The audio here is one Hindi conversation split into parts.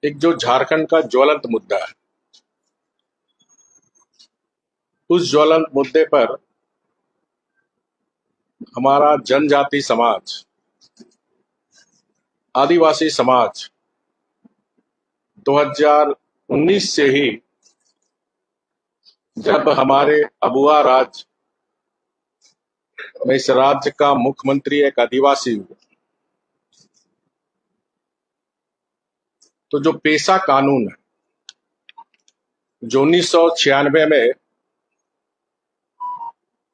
एक जो झारखंड का ज्वलंत मुद्दा है, उस ज्वलंत मुद्दे पर हमारा जनजाति समाज, आदिवासी समाज 2019 से ही, जब हमारे अबुआ राज्य में इस राज्य का मुख्यमंत्री एक आदिवासी हुआ, तो जो पेशा कानून है जो 1996 में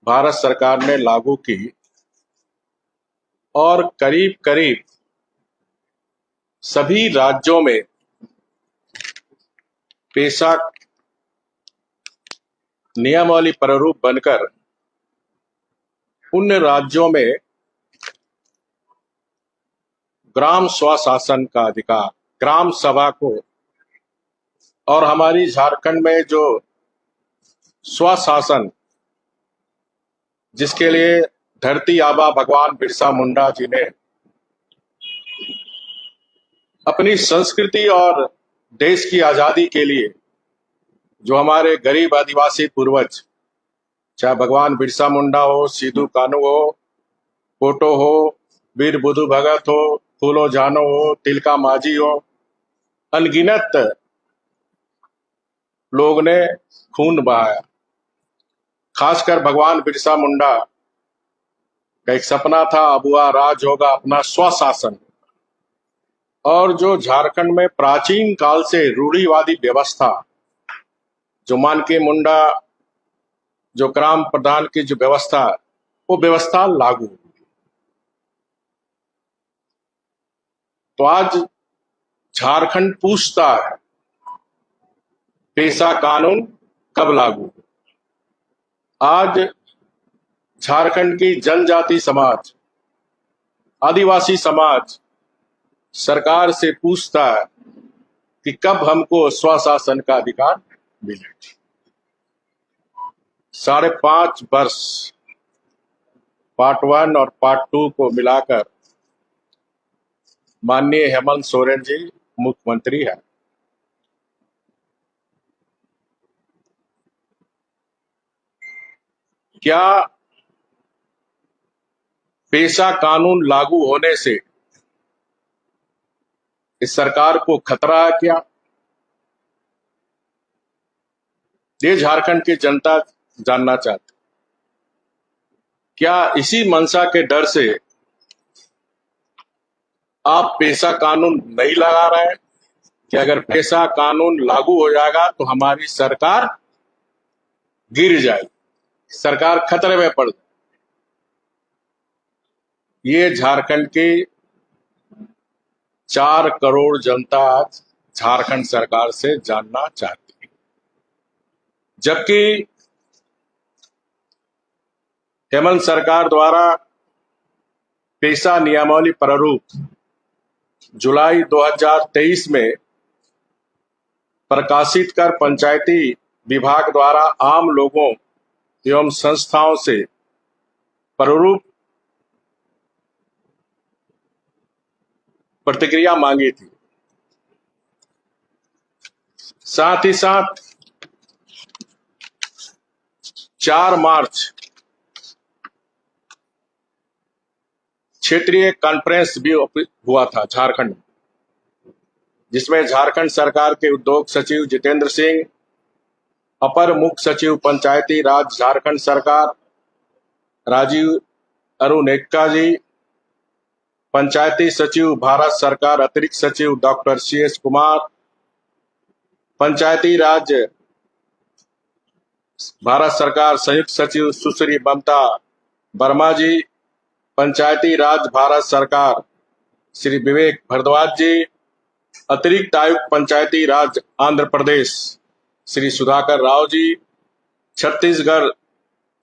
भारत सरकार ने लागू की और करीब करीब सभी राज्यों में पेशा नियमावली प्रारूप बनकर उन राज्यों में ग्राम स्वशासन का अधिकार, ग्राम सभा को, और हमारी झारखंड में जो स्वशासन, जिसके लिए धरती आबा भगवान बिरसा मुंडा जी ने अपनी संस्कृति और देश की आजादी के लिए, जो हमारे गरीब आदिवासी पूर्वज, चाहे भगवान बिरसा मुंडा हो, सिद्धू कान्हू हो, पोटो हो, वीर बुधु भगत हो, फूलो जानो हो, तिलका माझी हो, अनगिनत लोग ने खून बहाया। खासकर भगवान बिरसा मुंडा का एक सपना था, अबुआ राज होगा, अपना स्वशासन। और जो झारखंड में प्राचीन काल से रूढ़िवादी व्यवस्था, जो मानके मुंडा, जो ग्राम प्रधान की जो व्यवस्था, वो व्यवस्था लागू हुई। तो आज झारखंड पूछता है, पेशा कानून कब लागू? आज झारखंड की जनजाति समाज, आदिवासी समाज सरकार से पूछता है कि कब हमको स्वशासन का अधिकार मिले। 5.5 वर्ष पार्ट 1 और पार्ट 2 को मिलाकर माननीय हेमंत सोरेन जी मुख्यमंत्री है। क्या पेशा कानून लागू होने से इस सरकार को खतरा है? क्या ये झारखंड की जनता जानना चाहती। क्या इसी मंशा के डर से आप पेशा कानून नहीं लगा रहे हैं कि अगर पेशा कानून लागू हो जाएगा तो हमारी सरकार गिर जाएगी, सरकार खतरे में पड़ जाएगी? ये झारखंड की 4 करोड़ जनता आज झारखंड सरकार से जानना चाहती है। जबकि हेमंत सरकार द्वारा पेशा नियमावली प्रारूप जुलाई 2023 में प्रकाशित कर पंचायती विभाग द्वारा आम लोगों एवं संस्थाओं से प्रारूप प्रतिक्रिया मांगी थी। साथ ही साथ 4 मार्च क्षेत्रीय कॉन्फ्रेंस भी हुआ था झारखंड में, जिसमें झारखंड सरकार के उद्योग सचिव जितेंद्र सिंह, अपर मुख्य सचिव पंचायती राज झारखंड सरकार राजीव अरुणेक्का जी, पंचायती सचिव भारत सरकार अतिरिक्त सचिव डॉक्टर CS कुमार, पंचायती राज भारत सरकार संयुक्त सचिव सुश्री ममता वर्मा जी, पंचायती राज भारत सरकार श्री विवेक भारद्वाज जी, अतिरिक्त आयुक्त पंचायती राज आंध्र प्रदेश श्री सुधाकर राव जी, छत्तीसगढ़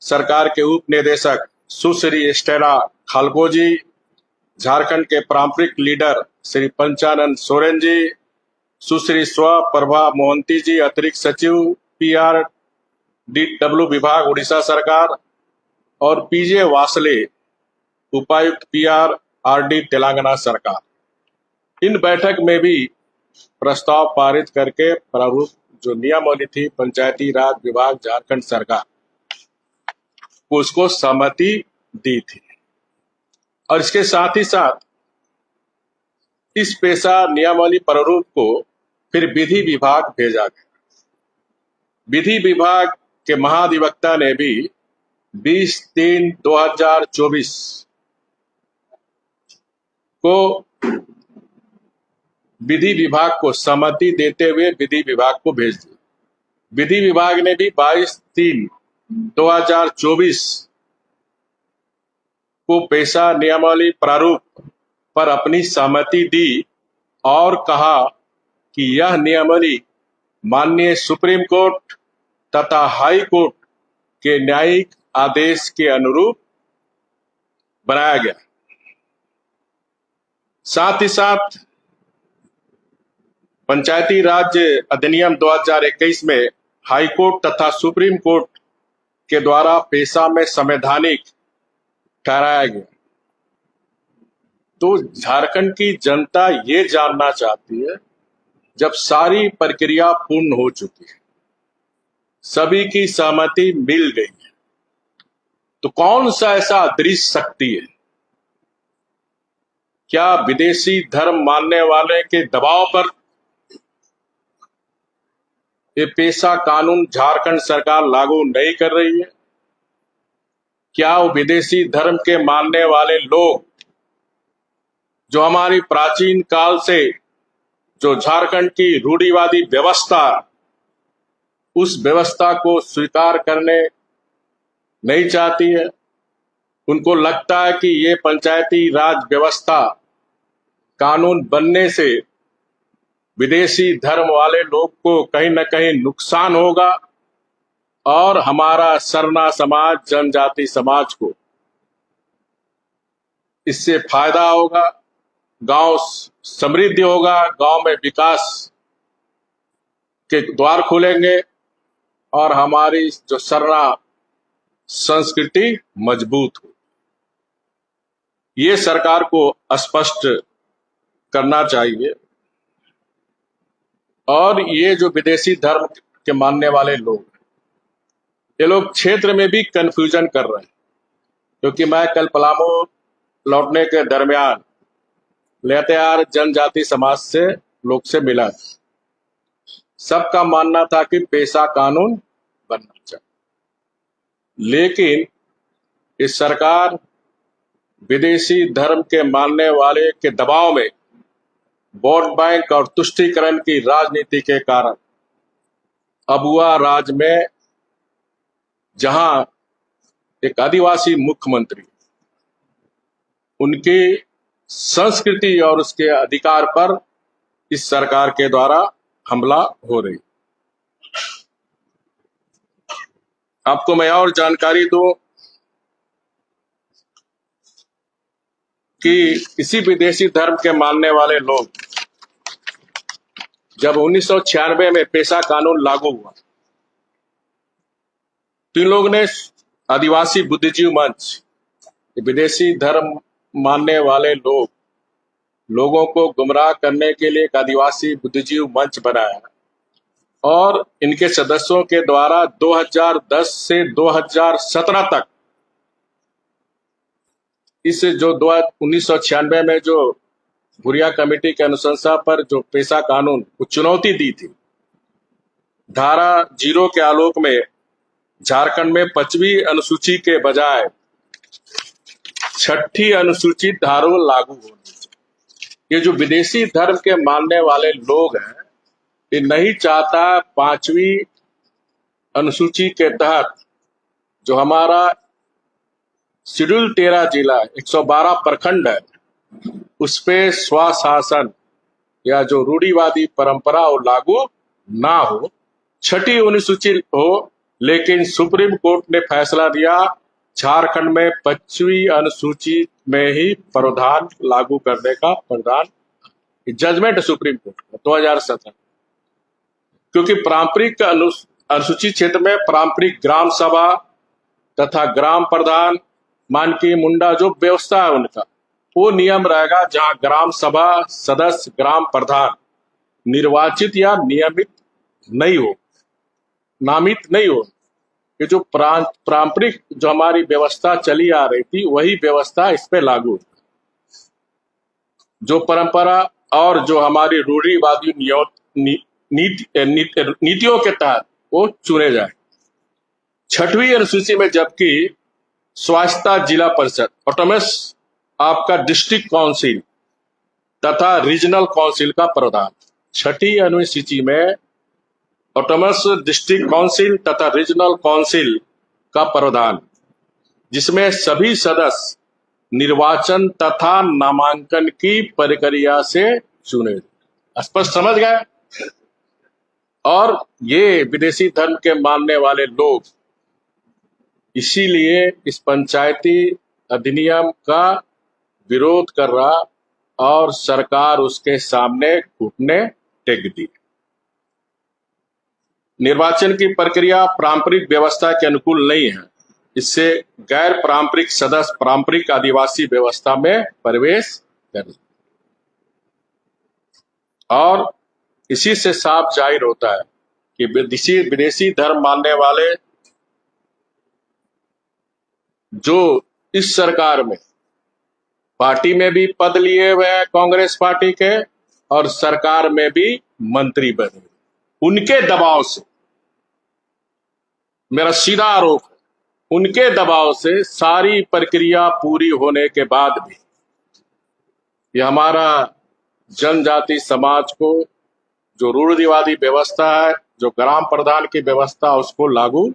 सरकार के उप निदेशक सुश्री स्टेला खालको जी, झारखंड के पारंपरिक लीडर श्री पंचानन सोरेन जी, सुश्री स्वप्रभा मोहंती जी, अतिरिक्त सचिव PRDW विभाग उड़ीसा सरकार, और PJ वासले, उपायुक्त PRRD तेलंगाना सरकार। इन बैठक में भी प्रस्ताव पारित करके प्रारूप जो नियमावली थी पंचायती राज विभाग झारखंड सरकार को उसको सहमति दी थी। और इसके साथ ही साथ इस पेशा नियमावली प्रारूप को फिर विधि विभाग भेजा गया। विधि विभाग के महाधिवक्ता ने भी 20/3/2024 को विधि विभाग को सहमति देते हुए विधि विभाग को भेज दिया। विधि विभाग ने भी 22/3/2024 को पेशा नियमावली प्रारूप पर अपनी सहमति दी और कहा कि यह नियमावली माननीय सुप्रीम कोर्ट तथा हाई कोर्ट के न्यायिक आदेश के अनुरूप बनाया गया। साथ ही साथ पंचायती राज अधिनियम 2021 में हाई कोर्ट तथा सुप्रीम कोर्ट के द्वारा पेशा में संवैधानिक ठहराया गया। तो झारखंड की जनता ये जानना चाहती है, जब सारी प्रक्रिया पूर्ण हो चुकी है, सभी की सहमति मिल गई है, तो कौन सा ऐसा अदृश्य शक्ति है? क्या विदेशी धर्म मानने वाले के दबाव पर ये पेशा कानून झारखंड सरकार लागू नहीं कर रही है? क्या वो विदेशी धर्म के मानने वाले लोग जो हमारी प्राचीन काल से जो झारखंड की रूढ़िवादी व्यवस्था, उस व्यवस्था को स्वीकार करने नहीं चाहती है? उनको लगता है कि ये पंचायती राज व्यवस्था कानून बनने से विदेशी धर्म वाले लोग को कहीं न कहीं नुकसान होगा और हमारा सरना समाज, जनजाति समाज को इससे फायदा होगा, गांव समृद्धि होगा, गांव में विकास के द्वार खुलेंगे और हमारी जो सरना संस्कृति मजबूत हो। ये सरकार को स्पष्ट करना चाहिए। और ये जो विदेशी धर्म के मानने वाले लोग, ये लोग क्षेत्र में भी कंफ्यूजन कर रहे हैं, क्योंकि मैं कल पलामू लौटने के दरमियान लेतेहार जनजाति समाज से लोग से मिला। सबका मानना था कि पेशा कानून बनना चाहिए, लेकिन इस सरकार विदेशी धर्म के मानने वाले के दबाव में वोट बैंक और तुष्टीकरण की राजनीति के कारण अबुआ राज में, जहां एक आदिवासी मुख्यमंत्री, उनकी संस्कृति और उसके अधिकार पर इस सरकार के द्वारा हमला हो रही। आपको मैं और जानकारी दूं कि किसी विदेशी धर्म के मानने वाले लोग, जब 1996 में पेशा कानून लागू हुआ, तो इन लोग ने आदिवासी बुद्धिजीव मंच, विदेशी धर्म मानने वाले लोगों को गुमराह करने के लिए एक आदिवासी बुद्धिजीव मंच बनाया और इनके सदस्यों के द्वारा 2010 से 2017 तक इस जो 1996 में जो भुरिया कमेटी के अनुशंसा पर जो पेशा कानून को चुनौती दी थी, धारा 0 के आलोक में झारखंड में 5वीं अनुसूची के बजाय 6ठी अनुसूची धारा लागू होनी चाहिए। ये जो विदेशी धर्म के मानने वाले लोग हैं, ये नहीं चाहता 5वीं अनुसूची के तहत जो हमारा शेड्यूल 13 जिला 112 प्रखंड है, उस पे स्वशासन या जो रूढ़िवादी परंपरा वो लागू ना हो, 6ठी अनुसूची हो। लेकिन सुप्रीम कोर्ट ने फैसला दिया झारखंड में 5वीं अनुसूची में ही प्रावधान लागू करने का, प्रावधान जजमेंट सुप्रीम कोर्ट का 2017, क्योंकि पारंपरिक अनुसूचित क्षेत्र में पारंपरिक ग्राम सभा तथा ग्राम प्रधान, मानकी मुंडा जो व्यवस्था है उनका, वो नियम रहेगा, जहां ग्राम सभा सदस्य, ग्राम प्रधान निर्वाचित या नियमित नहीं हो, नामित नहीं हो। ये जो पारंपरिक जो हमारी व्यवस्था चली आ रही थी वही व्यवस्था इस पे लागू, जो परंपरा और जो हमारी रूढ़िवादी नीतियों के तहत वो चुने जाए। 6वीं अनुसूची में जबकि स्वायत्ता जिला परिषद, ऑटोनमस आपका डिस्ट्रिक्ट काउंसिल तथा रीजनल काउंसिल का प्रावधान, 6ठी अनुसूची में ऑटोनमस डिस्ट्रिक्ट काउंसिल तथा रीजनल काउंसिल का प्रावधान, जिसमें सभी सदस्य निर्वाचन तथा नामांकन की प्रक्रिया से चुने। स्पष्ट समझ गए? और ये विदेशी धर्म के मानने वाले लोग इसीलिए इस पंचायती अधिनियम का विरोध कर रहा और सरकार उसके सामने घुटने टेक दी। निर्वाचन की प्रक्रिया पारंपरिक व्यवस्था के अनुकूल नहीं है। इससे गैर पारंपरिक सदस्य पारंपरिक आदिवासी व्यवस्था में प्रवेश कर, और इसी से साफ जाहिर होता है कि विदेशी धर्म मानने वाले जो इस सरकार में पार्टी में भी पद लिए हुए हैं कांग्रेस पार्टी के, और सरकार में भी मंत्री बने, उनके दबाव से, मेरा सीधा आरोप है, उनके दबाव से सारी प्रक्रिया पूरी होने के बाद भी ये हमारा जनजाति समाज को जो रूढ़िवादी व्यवस्था है, जो ग्राम प्रधान की व्यवस्था, उसको लागू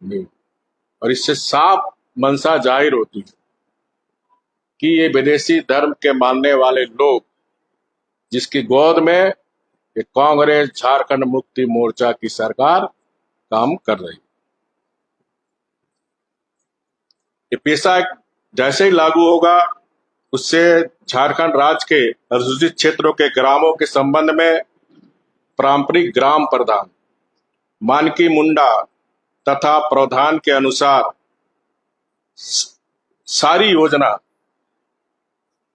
नहीं। और इससे साफ मंशा जाहिर होती है कि ये विदेशी धर्म के मानने वाले लोग, जिसकी गोद में ये कांग्रेस झारखंड मुक्ति मोर्चा की सरकार काम कर रही, ये पेशा जैसे ही लागू होगा उससे झारखंड राज्य के अनुसूचित क्षेत्रों के ग्रामों के संबंध में पारंपरिक ग्राम प्रधान, मानकी मुंडा तथा प्रावधान के अनुसार सारी योजना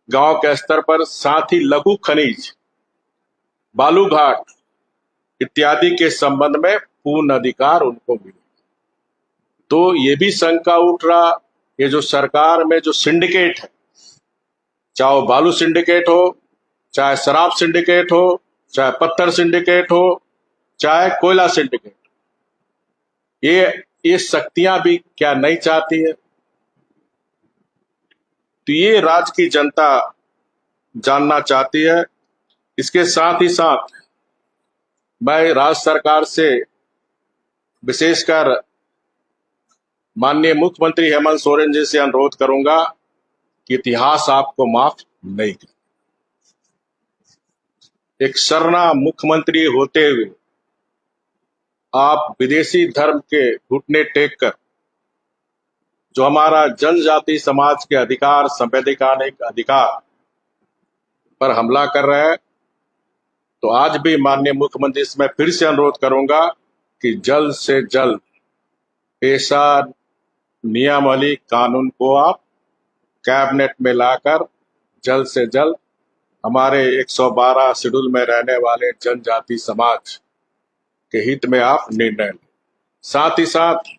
गांव के स्तर पर, साथ ही लघु खनिज, बालूघाट इत्यादि के संबंध में पूर्ण अधिकार उनको मिले। तो ये भी शंका उठ रहा, ये जो सरकार में जो सिंडिकेट है, चाहे वो बालू सिंडिकेट हो, चाहे शराब सिंडिकेट हो, चाहे पत्थर सिंडिकेट हो, चाहे कोयला सिंडिकेट, ये शक्तियां भी क्या नहीं चाहती है? तो ये राज्य की जनता जानना चाहती है। इसके साथ ही साथ मैं राज्य सरकार से विशेषकर माननीय मुख्यमंत्री हेमंत सोरेन जी से अनुरोध करूंगा कि इतिहास आपको माफ नहीं करे। एक सरना मुख्यमंत्री होते हुए आप विदेशी धर्म के घुटने टेक कर जो हमारा जनजाति समाज के अधिकार, संवैधानिक अधिकार पर हमला कर रहे हैं, तो आज भी माननीय मुख्यमंत्री से मैं फिर से अनुरोध करूंगा कि जल्द से जल्द पेशा नियमावली कानून को आप कैबिनेट में लाकर जल्द से जल्द हमारे 112 शेड्यूल में रहने वाले जनजाति समाज के हित में आप निर्णय लें। साथ ही साथ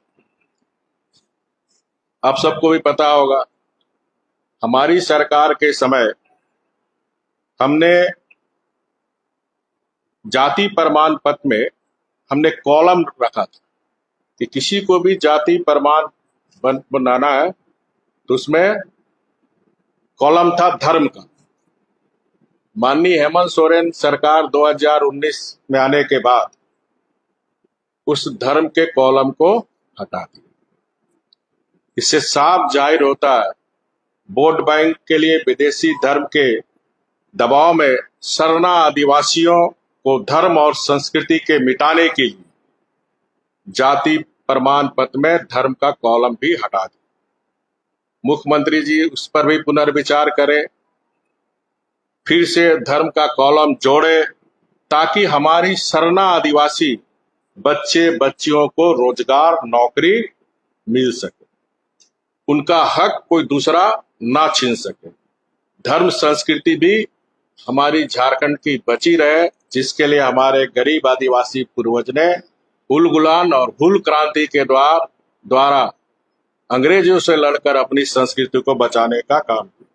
आप सबको भी पता होगा, हमारी सरकार के समय हमने जाति प्रमाण पत्र में हमने कॉलम रखा था कि किसी को भी जाति प्रमाण बनाना है तो उसमें कॉलम था धर्म का। माननीय हेमंत सोरेन सरकार 2019 में आने के बाद उस धर्म के कॉलम को हटा दिया। इससे साफ जाहिर होता है वोट बैंक के लिए विदेशी धर्म के दबाव में सरना आदिवासियों को धर्म और संस्कृति के मिटाने के लिए जाति प्रमाण पत्र में धर्म का कॉलम भी हटा दिया। मुख्यमंत्री जी उस पर भी पुनर्विचार करें, फिर से धर्म का कॉलम जोड़े, ताकि हमारी सरना आदिवासी बच्चे बच्चियों को रोजगार, नौकरी मिल सके, उनका हक कोई दूसरा ना छीन सके, धर्म संस्कृति भी हमारी झारखंड की बची रहे, जिसके लिए हमारे गरीब आदिवासी पूर्वज ने हुल गुलान और हुल क्रांति के द्वारा अंग्रेजों से लड़कर अपनी संस्कृति को बचाने का काम किया।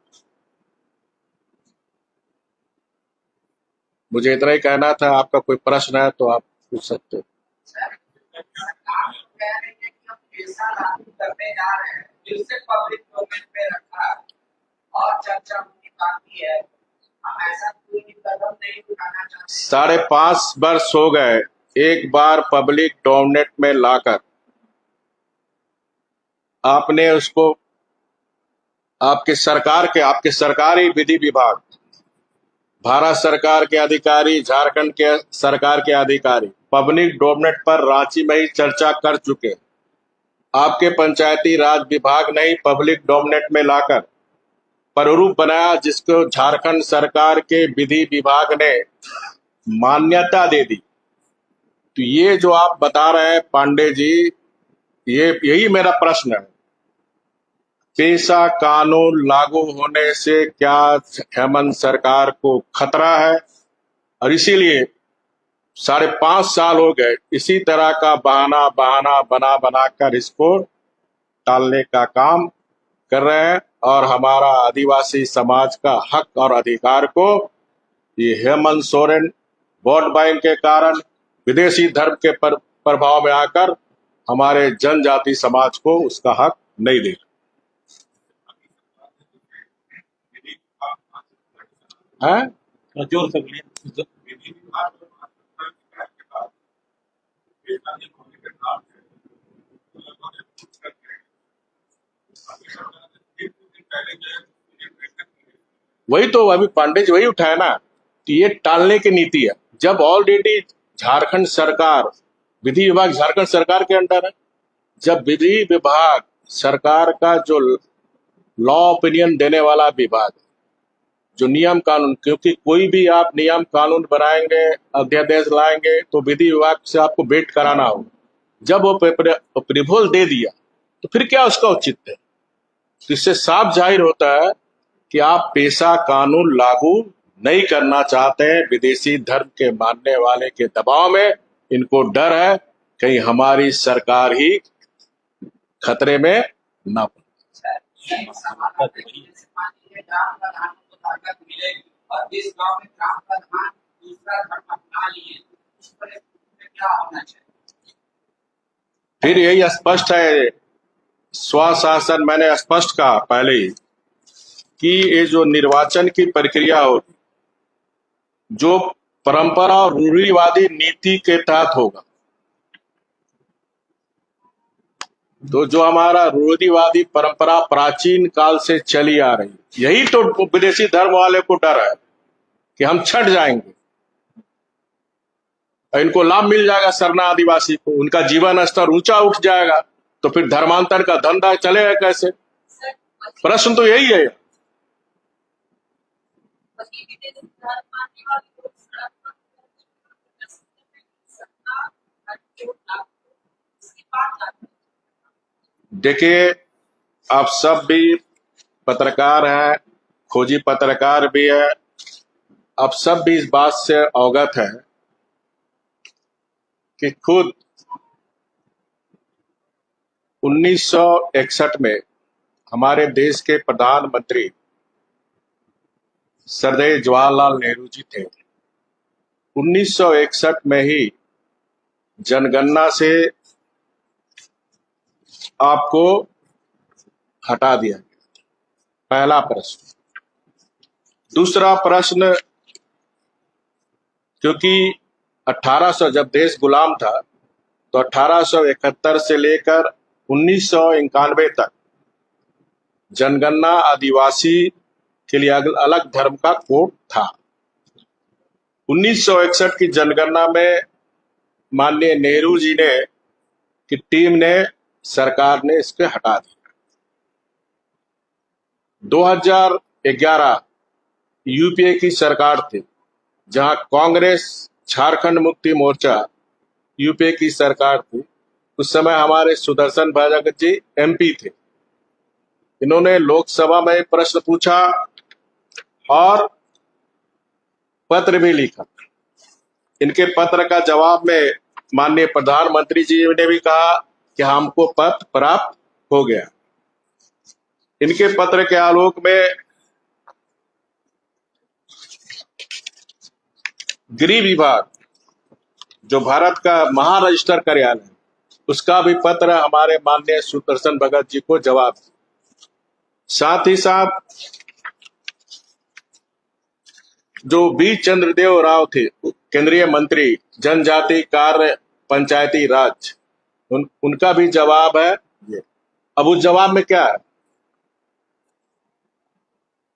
मुझे इतना ही कहना था। आपका कोई प्रश्न है तो आप पूछ सकते हो। करने जा रहे हैं, फिर से पब्लिक डोमेन में रखा और चर्चा होनी बाकी है। हम ऐसा कोई कदम नहीं उठाना चाहते। 5.5 वर्ष हो गए एक बार पब्लिक डोमेन में लाकर आपने उसको आपके सरकारी विधि विभाग, भारत सरकार के अधिकारी, झारखंड के सरकार के अधिकारी पब्लिक डोमेन पर रांची में ही चर्चा कर चुके। आपके पंचायती राज विभाग ने ही पब्लिक डोमेन में लाकर प्रारूप बनाया, जिसको झारखंड सरकार के विधि विभाग ने मान्यता दे दी। तो ये जो आप बता रहे हैं पांडे जी, यही मेरा प्रश्न है। पेशा कानून लागू होने से क्या हेमंत सरकार को खतरा है? और इसीलिए 5.5 साल हो गए इसी तरह का बहाना बना कर इसको टालने का काम कर रहे हैं। और हमारा आदिवासी समाज का हक और अधिकार को ये हेमंत सोरेन वोट बैंक के कारण विदेशी धर्म के प्रभाव में आकर हमारे जनजाति समाज को उसका हक नहीं दे रहा है। वही तो अभी पांडे जी वही उठाया ना कि ये टालने की नीति है। जब ऑलरेडी झारखंड सरकार, विधि विभाग झारखंड सरकार के अंडर है, जब विधि विभाग सरकार का जो लॉ ओपिनियन देने वाला विभाग, जो नियम कानून, क्योंकि कोई भी आप नियम कानून बनाएंगे, अध्यादेश लाएंगे तो विधि विभाग से आपको वेट कराना होगा। जब वो अप्रूवल दे दिया तो फिर क्या उसका औचित्य है? तो इससे साफ जाहिर होता है कि आप पेशा कानून लागू नहीं करना चाहते हैं। विदेशी धर्म के मानने वाले के दबाव में इनको डर है कहीं हमारी सरकार ही खतरे में ना पड़े। और इस गांव में ग्राम प्रधान दूसरा धर्म अपना लिए, उस परिस्थिति में क्या होना चाहिए? फिर यही स्पष्ट है, स्वशासन, मैंने स्पष्ट कहा पहले ही कि ये जो निर्वाचन की प्रक्रिया होगी, जो परंपरा और रूढ़िवादी नीति के तहत होगा, तो जो हमारा रूढ़िवादी परंपरा प्राचीन काल से चली आ रही, यही तो विदेशी धर्म वाले को डर है कि हम छट जाएंगे और इनको लाभ मिल जाएगा सरना आदिवासी को, उनका जीवन स्तर ऊंचा उठ जाएगा, तो फिर धर्मांतर का धंधा चलेगा कैसे? प्रश्न तो यही है। देखिए, आप सब भी पत्रकार हैं, खोजी पत्रकार भी है, आप सब भी इस बात से अवगत है कि खुद 1961 में हमारे देश के प्रधानमंत्री सरदार जवाहरलाल नेहरू जी थे। 1961 में ही जनगणना से आपको हटा दिया गया। पहला प्रश्न। दूसरा प्रश्न, क्योंकि 1800 जब देश गुलाम था तो 1871 से लेकर 1991 तक जनगणना आदिवासी के लिए अलग धर्म का कोड था। 1961 की जनगणना में माननीय नेहरू जी ने की टीम ने, सरकार ने इसके हटा दिया। 2011 यूपीए की सरकार थी, जहां कांग्रेस, झारखंड मुक्ति मोर्चा यूपीए की सरकार थी। उस समय हमारे सुदर्शन भगत जी एमपी थे। इन्होंने लोकसभा में प्रश्न पूछा और पत्र भी लिखा इनके पत्र का जवाब में माननीय प्रधानमंत्री जी ने भी कहा कि हमको पत्र प्राप्त हो गया। इनके पत्र के आलोक में गृह विभाग, जो भारत का महारजिस्टर कार्यालय, उसका भी पत्र हमारे माननीय सुदर्शन भगत जी को जवाब। साथ ही साथ जो बी चंद्रदेव राव थे, केंद्रीय मंत्री जनजाति कार्य पंचायती राज, उनका भी जवाब है ये। अब उस जवाब में क्या है?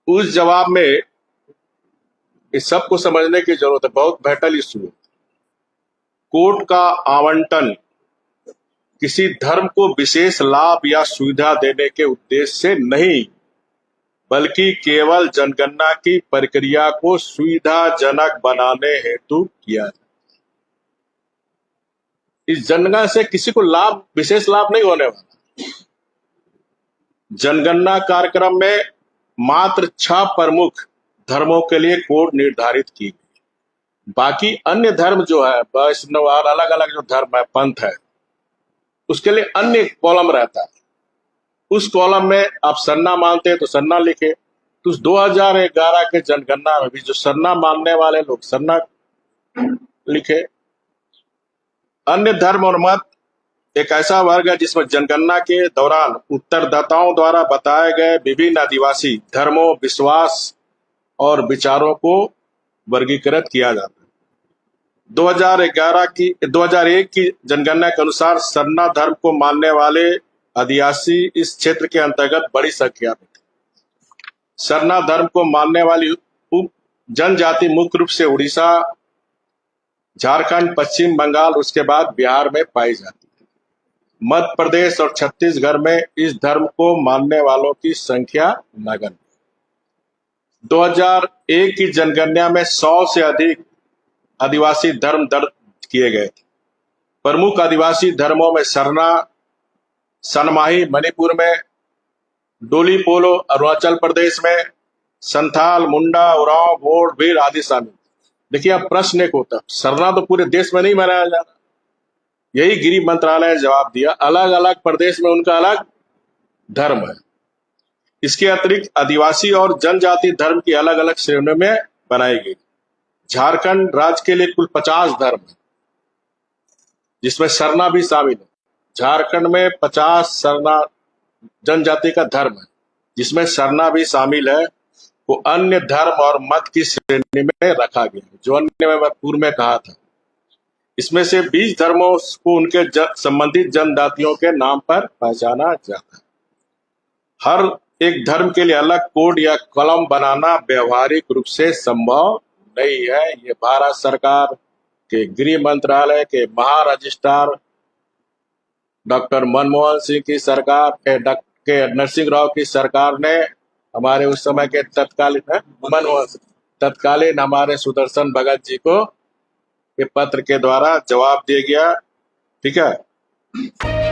उस जवाब में इस सब को समझने की जरूरत है, बहुत वाइटल इशू है। कोर्ट का आवंटन किसी धर्म को विशेष लाभ या सुविधा देने के उद्देश्य से नहीं, बल्कि केवल जनगणना की प्रक्रिया को सुविधाजनक बनाने हेतु किया जाए। इस जनगणना से किसी को लाभ, विशेष लाभ नहीं होने वाला। जनगणना कार्यक्रम में मात्र 6 प्रमुख धर्मों के लिए कोड निर्धारित की गई। बाकी अन्य धर्म जो है, वैष्णव और अलग अलग जो धर्म है, पंथ है, उसके लिए अन्य कॉलम रहता है। उस कॉलम में आप सरना मानते हैं तो सरना लिखे। तो उस 2011 के जनगणना में भी जो सरना मानने वाले लोग सरना लिखे। अन्य धर्म और मत एक ऐसा वर्ग है जिसमें जनगणना के दौरान उत्तरदाताओं द्वारा बताए गए विभिन्न आदिवासी धर्मों, विश्वास और विचारों को वर्गीकृत किया जाता है। 2001 की जनगणना के अनुसार सरना धर्म को मानने वाले आदिवासी इस क्षेत्र के अंतर्गत बड़ी संख्या में थे। सरना धर्म को मानने वाली उप जनजाति मुख्य रूप से उड़ीसा, झारखंड, पश्चिम बंगाल, उसके बाद बिहार में पाई जाती है। मध्य प्रदेश और छत्तीसगढ़ में इस धर्म को मानने वालों की संख्या नगण्य। 2001 की जनगणना में 100 से अधिक आदिवासी धर्म दर्ज किए गए थे। प्रमुख आदिवासी धर्मों में सरना, सनमाही मणिपुर में, डोली पोलो अरुणाचल प्रदेश में, संथाल, मुंडा, उरांव, भोड़, भील आदि शामिल। देखिए, अब प्रश्न एक होता है, सरना तो पूरे देश में नहीं मनाया जा रहा। यही गृह मंत्रालय ने जवाब दिया, अलग अलग प्रदेश में उनका अलग धर्म है। इसके अतिरिक्त आदिवासी और जनजाति धर्म की अलग अलग श्रेणियों में बनाई गई। झारखंड राज्य के लिए कुल 50 धर्म है, जिसमें सरना भी शामिल है। झारखंड में 50 सरना जनजाति का धर्म है, जिसमें सरना भी शामिल है। वो अन्य धर्म और मत की श्रेणी में रखा गया, जो अन्य मैं पूर्व में कहा था। इसमें से 20 धर्मों को उनके संबंधित जनजातियों के नाम पर पहचाना जाता है। हर एक धर्म के लिए अलग कोड या कॉलम बनाना व्यवहारिक रूप से संभव नहीं है। ये भारत सरकार के गृह मंत्रालय के महारजिस्ट्रार डॉक्टर मनमोहन सिंह की सरकार के नरसिंह राव की सरकार ने हमारे उस समय के तत्कालीन हमारे सुदर्शन भगत जी को ये पत्र के द्वारा जवाब दिया गया। ठीक है।